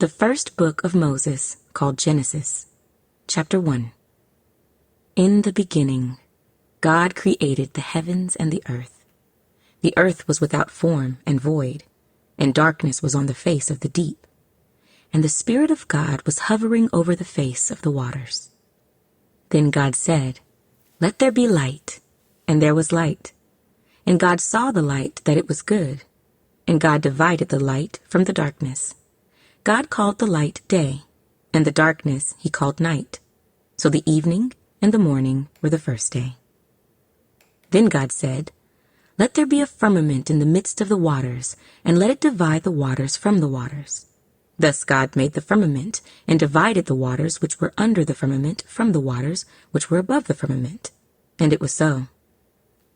The first book of Moses, called Genesis. Chapter 1. In the beginning, God created the heavens and the earth. The earth was without form and void, and darkness was on the face of the deep. And the Spirit of God was hovering over the face of the waters. Then God said, "Let there be light," and there was light. And God saw the light that it was good, and God divided the light from the darkness. God called the light day, and the darkness he called night. So the evening and the morning were the first day. Then God said, "Let there be a firmament in the midst of the waters, and let it divide the waters from the waters." Thus God made the firmament, and divided the waters which were under the firmament from the waters which were above the firmament. And it was so.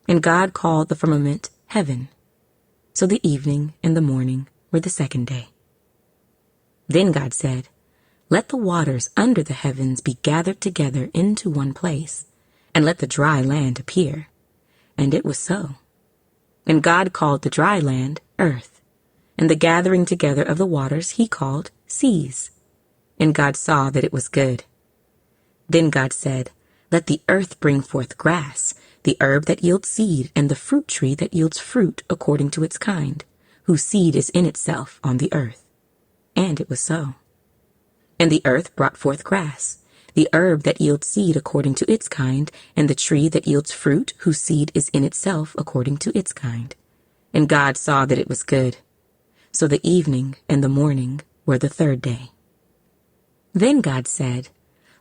And God called the firmament heaven. So the evening and the morning were the second day. Then God said, "Let the waters under the heavens be gathered together into one place, and let the dry land appear." And it was so. And God called the dry land earth, and the gathering together of the waters he called seas. And God saw that it was good. Then God said, "Let the earth bring forth grass, the herb that yields seed, and the fruit tree that yields fruit according to its kind, whose seed is in itself on the earth." And it was so. And the earth brought forth grass, the herb that yields seed according to its kind, and the tree that yields fruit, whose seed is in itself according to its kind. And God saw that it was good. So the evening and the morning were the third day. Then God said,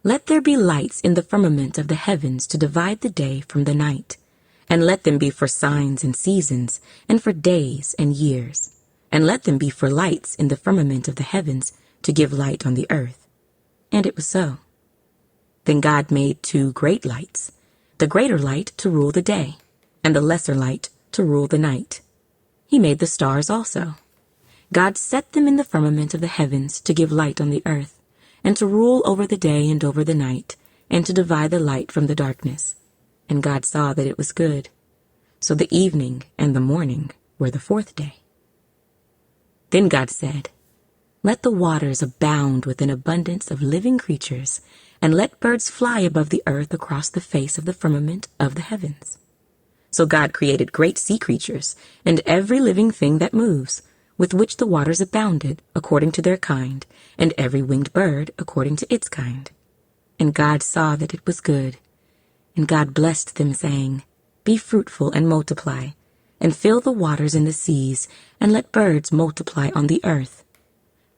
"Let there be lights in the firmament of the heavens to divide the day from the night, and let them be for signs and seasons, and for days and years, and let them be for lights in the firmament of the heavens to give light on the earth." And it was so. Then God made 2 great lights, the greater light to rule the day, and the lesser light to rule the night. He made the stars also. God set them in the firmament of the heavens to give light on the earth, and to rule over the day and over the night, and to divide the light from the darkness. And God saw that it was good. So the evening and the morning were the fourth day. Then God said, "Let the waters abound with an abundance of living creatures, and let birds fly above the earth across the face of the firmament of the heavens." So God created great sea creatures, and every living thing that moves, with which the waters abounded according to their kind, and every winged bird according to its kind. And God saw that it was good. And God blessed them, saying, "Be fruitful and multiply, and fill the waters in the seas, and let birds multiply on the earth."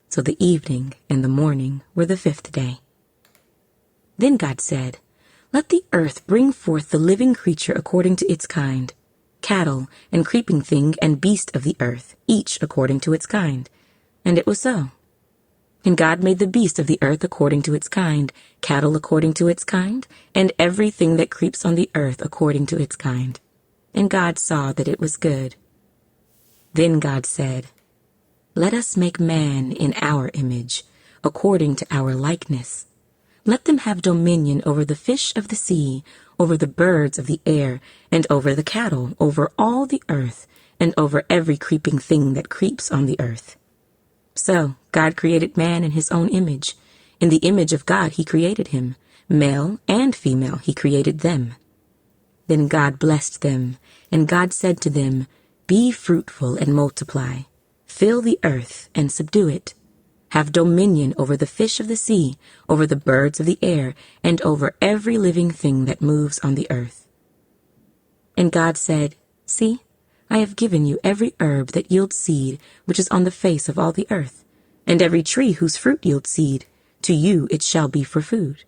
So the evening and the morning were the fifth day. Then God said, "Let the earth bring forth the living creature according to its kind, cattle and creeping thing and beast of the earth, each according to its kind." And it was so. And God made the beast of the earth according to its kind, cattle according to its kind, and everything that creeps on the earth according to its kind. And God saw that it was good. Then God said, "Let us make man in our image, according to our likeness. Let them have dominion over the fish of the sea, over the birds of the air, and over the cattle, over all the earth, and over every creeping thing that creeps on the earth." So God created man in his own image. In the image of God he created him. Male and female he created them. Then God blessed them, and God said to them, "Be fruitful and multiply. Fill the earth and subdue it. Have dominion over the fish of the sea, over the birds of the air, and over every living thing that moves on the earth." And God said, "See, I have given you every herb that yields seed, which is on the face of all the earth, and every tree whose fruit yields seed. To you it shall be for food.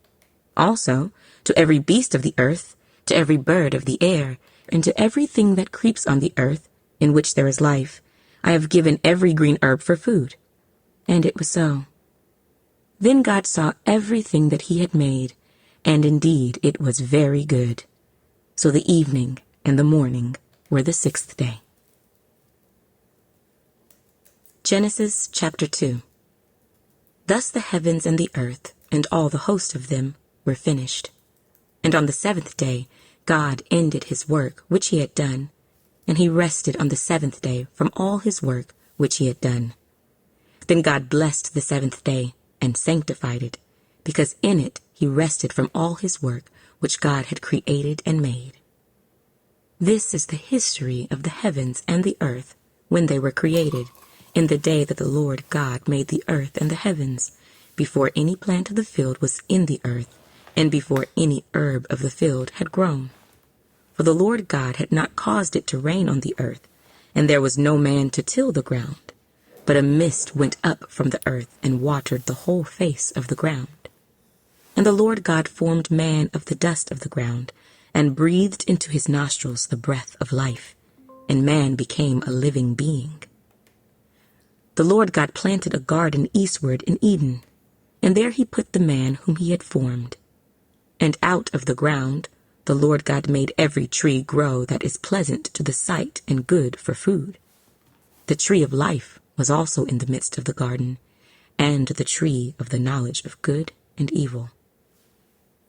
Also, to every beast of the earth, to every bird of the air, and to everything that creeps on the earth, in which there is life, I have given every green herb for food." And it was so. Then God saw everything that he had made, and indeed it was very good. So the evening and the morning were the sixth day. Genesis chapter 2. Thus the heavens and the earth, and all the host of them, were finished. And on the seventh day God ended his work which he had done, and he rested on the seventh day from all his work which he had done. Then God blessed the seventh day and sanctified it, because in it he rested from all his work which God had created and made. This is the history of the heavens and the earth when they were created, in the day that the Lord God made the earth and the heavens, before any plant of the field was in the earth, and before any herb of the field had grown. For the Lord God had not caused it to rain on the earth, and there was no man to till the ground. But a mist went up from the earth and watered the whole face of the ground. And the Lord God formed man of the dust of the ground, and breathed into his nostrils the breath of life, and man became a living being. The Lord God planted a garden eastward in Eden, and there he put the man whom he had formed. And out of the ground the Lord God made every tree grow that is pleasant to the sight and good for food. The tree of life was also in the midst of the garden, and the tree of the knowledge of good and evil.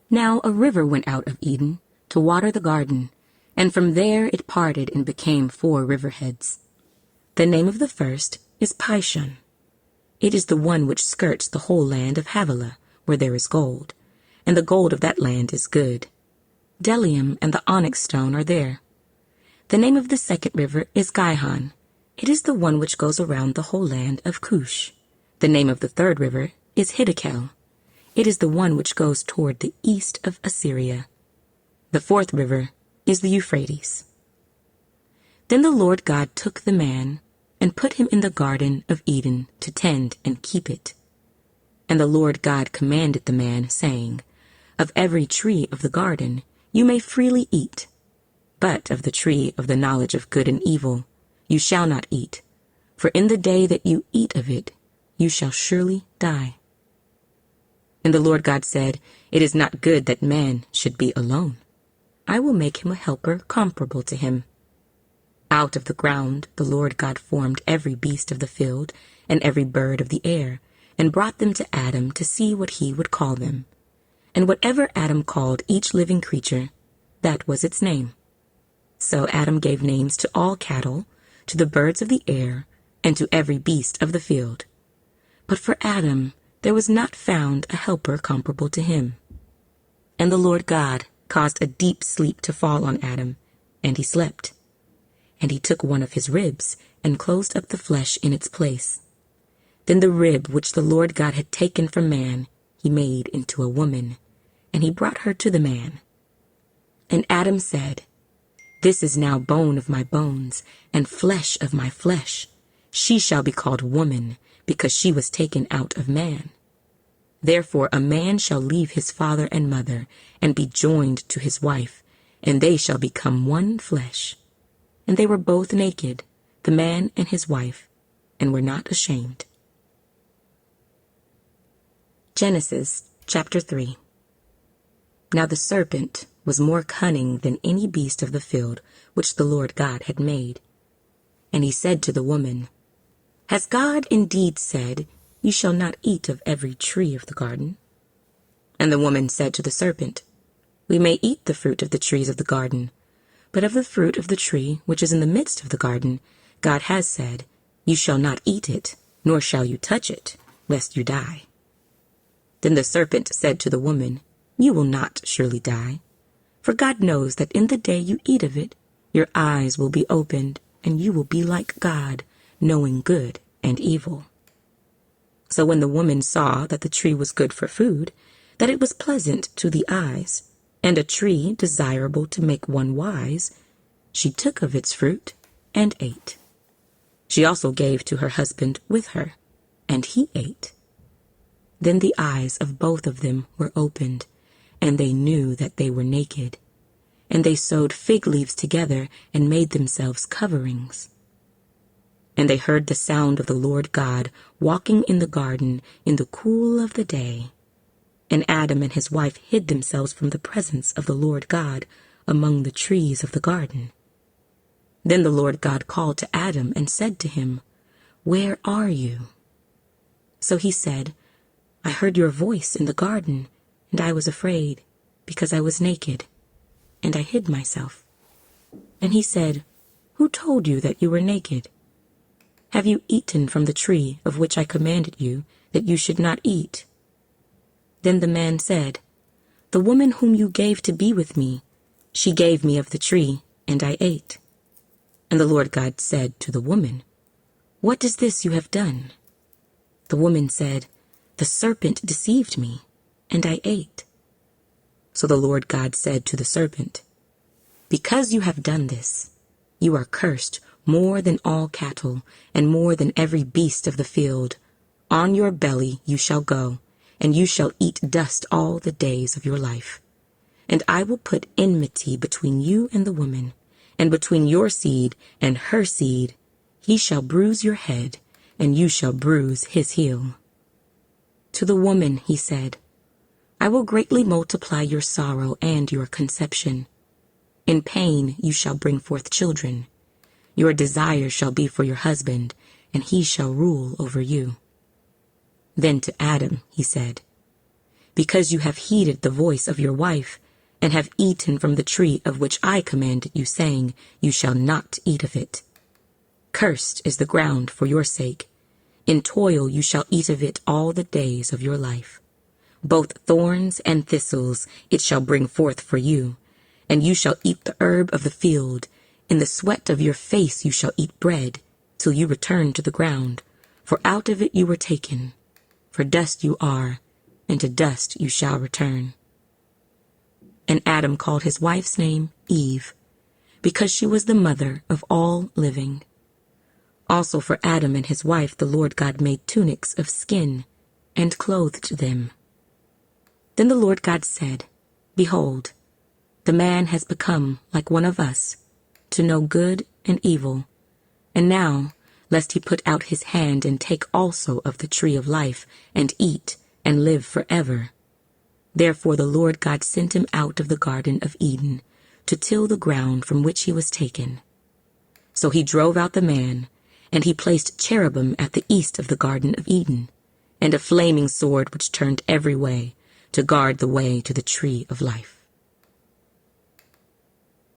Now a river went out of Eden to water the garden, and from there it parted and became 4 riverheads. The name of the first is Pishon. It is the one which skirts the whole land of Havilah, where there is gold, and the gold of that land is good. Bdellium and the onyx stone are there. The name of the second river is Gihon. It is the one which goes around the whole land of Cush. The name of the third river is Hiddekel. It is the one which goes toward the east of Assyria. The fourth river is the Euphrates. Then the Lord God took the man and put him in the garden of Eden to tend and keep it. And the Lord God commanded the man, saying, Of every tree of the garden you may freely eat, but of the tree of the knowledge of good and evil you shall not eat, for in the day that you eat of it you shall surely die. And the Lord God said, It is not good that man should be alone. I will make him a helper comparable to him. Out of the ground the Lord God formed every beast of the field and every bird of the air, and brought them to Adam to see what he would call them. And whatever Adam called each living creature, that was its name. So Adam gave names to all cattle, to the birds of the air, and to every beast of the field. But for Adam there was not found a helper comparable to him. And the Lord God caused a deep sleep to fall on Adam, and he slept. And he took one of his ribs, and closed up the flesh in its place. Then the rib which the Lord God had taken from man he made into a woman, and he brought her to the man. And Adam said, This is now bone of my bones, and flesh of my flesh. She shall be called woman, because she was taken out of man. Therefore a man shall leave his father and mother, and be joined to his wife, and they shall become one flesh. And they were both naked, the man and his wife, and were not ashamed. Genesis chapter 3. Now the serpent was more cunning than any beast of the field which the Lord God had made. And he said to the woman, Has God indeed said, You shall not eat of every tree of the garden? And the woman said to the serpent, We may eat the fruit of the trees of the garden, but of the fruit of the tree which is in the midst of the garden, God has said, You shall not eat it, nor shall you touch it, lest you die. Then the serpent said to the woman, You will not surely die, for God knows that in the day you eat of it, your eyes will be opened, and you will be like God, knowing good and evil. So when the woman saw that the tree was good for food, that it was pleasant to the eyes, and a tree desirable to make one wise, she took of its fruit and ate. She also gave to her husband with her, and he ate. Then the eyes of both of them were opened, and they knew that they were naked. And they sewed fig leaves together and made themselves coverings. And they heard the sound of the Lord God walking in the garden in the cool of the day. And Adam and his wife hid themselves from the presence of the Lord God among the trees of the garden. Then the Lord God called to Adam and said to him, Where are you? So he said, I heard your voice in the garden, and I was afraid, because I was naked, and I hid myself. And he said, Who told you that you were naked? Have you eaten from the tree of which I commanded you that you should not eat?" Then the man said, "The woman whom you gave to be with me, she gave me of the tree, and I ate." And the Lord God said to the woman, "What is this you have done?" The woman said, "The serpent deceived me, and I ate." So the Lord God said to the serpent, "Because you have done this, you are cursed more than all cattle and more than every beast of the field. On your belly you shall go, and you shall eat dust all the days of your life. And I will put enmity between you and the woman, and between your seed and her seed. He shall bruise your head, and you shall bruise his heel." To the woman he said, "I will greatly multiply your sorrow and your conception. In pain you shall bring forth children. Your desire shall be for your husband, and he shall rule over you." Then to Adam he said, "Because you have heeded the voice of your wife, and have eaten from the tree of which I commanded you, saying, 'You shall not eat of it.' Cursed is the ground for your sake. In toil you shall eat of it all the days of your life. Both thorns and thistles it shall bring forth for you, and you shall eat the herb of the field. In the sweat of your face you shall eat bread, till you return to the ground, for out of it you were taken. For dust you are, and to dust you shall return." And Adam called his wife's name Eve, because she was the mother of all living. Also for Adam and his wife the Lord God made tunics of skin, and clothed them. Then the Lord God said, "Behold, the man has become like one of us, to know good and evil. And now, lest he put out his hand and take also of the tree of life, and eat, and live forever." Therefore the Lord God sent him out of the Garden of Eden, to till the ground from which he was taken. So he drove out the man, and he placed cherubim at the east of the Garden of Eden, and a flaming sword which turned every way, to guard the way to the tree of life.